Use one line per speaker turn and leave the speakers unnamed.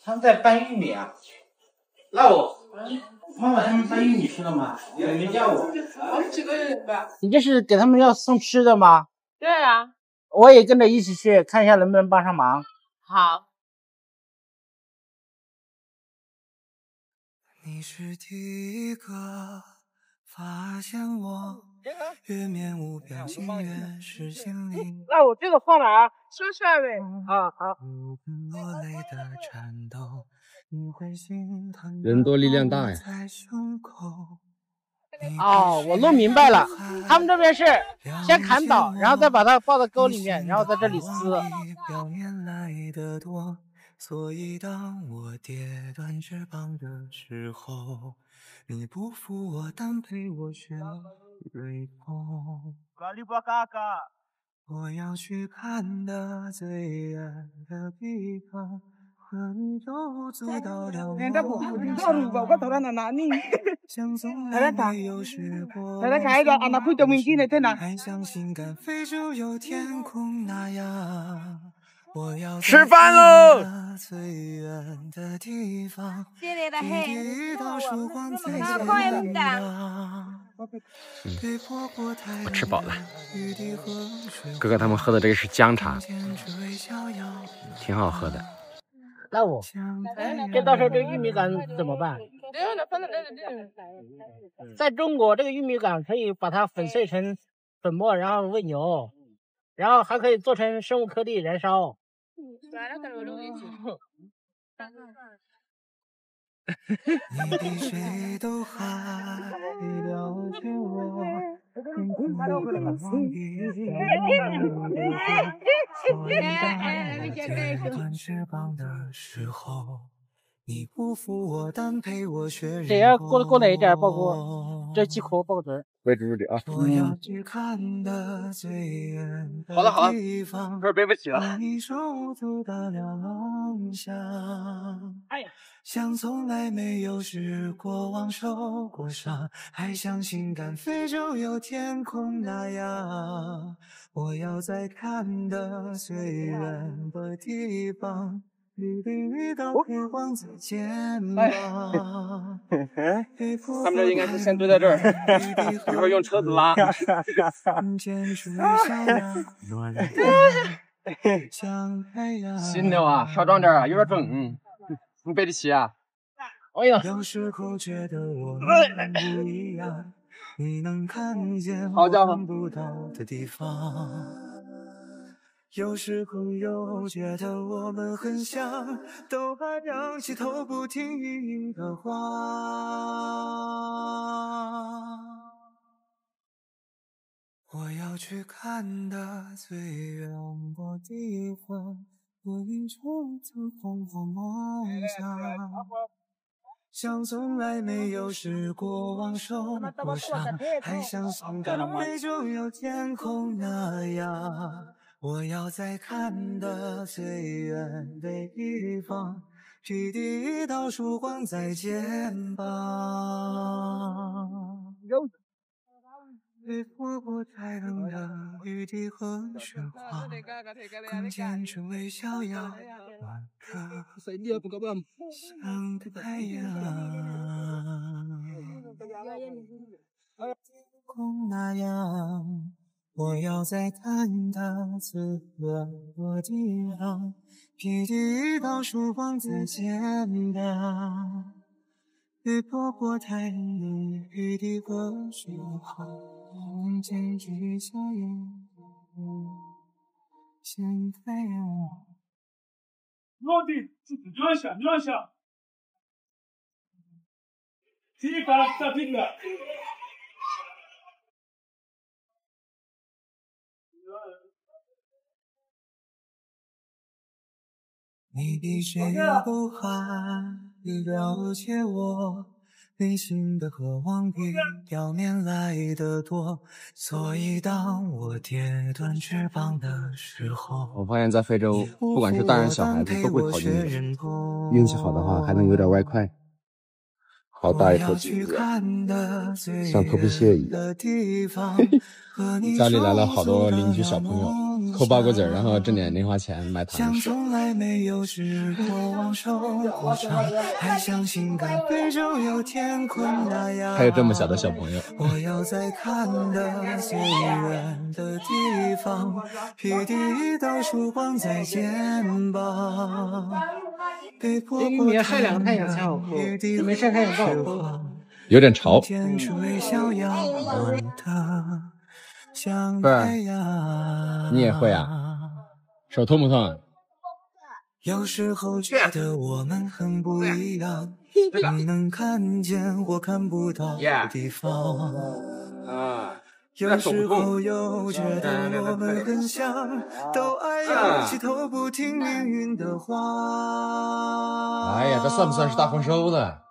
他们在搬玉米啊。那妈妈他们搬玉米去了吗？没叫我。我们几个人吧。你这是给他们要送吃的吗？
对啊。
我也跟着一起去看一下能不能帮上忙。
好。
你是第一个发现我，越面无表情越是心灵。
那我这个放哪儿？
说出来呗。
啊好。
落泪的颤抖，你会心疼。
人多力量大呀。
哦，我弄明白了，他们这边是先砍倒，然后再把它抱到沟里面，然后在这里撕。
表面来的多，所以当我跌断翅膀的时候，你不负我，但陪我学瑞风。我要去看的最远的地方，和你都走到了梦想。还像心敢飞，就有天空那样。我要
吃饭喽！
最远的地方，
我
吃饱了。哥哥他们喝的这个是姜茶，挺好喝的。
那我，这到时候这个玉米杆怎么办？在中国，这个玉米杆可以把它粉碎成粉末，然后喂牛，然后还可以做成生物颗粒燃烧。
你比谁都还了解我，断翅膀的时候，你不负我，但陪我学。
这要过来一点，包括这几颗包子。
喂，注意点啊！
好
了好了，这儿背不起了。
哎呀，
像从来没有试过往受过伤，还相信敢飞就有天空那样。我要在看的最远的地方，你的遇到黑黄在肩膀。
他们这应该是先堆在这儿，一会儿用车子拉。行了啊，少装点啊，有点重。你背得起啊？
哎呀，
有时候觉得我们不一样，你能看见
好家伙，
看不到的地方。有时候又觉得我们很像，都还仰起头不听语音的话。我要去看的最远的地方，我一直走红红梦想，像从来没有试过往受过伤，还像心敢飞就有天空那样。我要在看的最远的地方，披第一道曙光在肩膀。被泼过太冷的雨滴和雪花，空间成为逍遥暖客，像太阳。天空那样，我要在看的最远的地方，披第一道曙光在肩膀。被泼过太冷的雨滴和雪花，空间成为逍遥像太阳。
落地自己转下，第一个再这个。
你比谁都还了解我，内心的渴望比表面来的多，所以当我跌断翅膀的时候，
我发现在非洲，不管是大人小孩子都会考虑运气好的话还能有点外快。好大一口井子，像头皮屑一样。家里来了好多邻居小朋友，抠包谷子，然后挣点零花钱买糖吃。
从来没有试过往受过伤，还相信该非洲有天空那样。
还有这么小的小朋友。
我要在看得最远的地方，披第一道曙光在肩膀。被迫
这玉米要晒2个太阳才好抠，这没晒太阳不好抠。
有点潮。
不是，
你也会啊？手痛不痛？
有时候觉得我们很不一样，你能看见我看不到的地方。有时候又觉得我们很像，都爱仰起头不听命运的话。
哎呀，这算不算是大丰收了？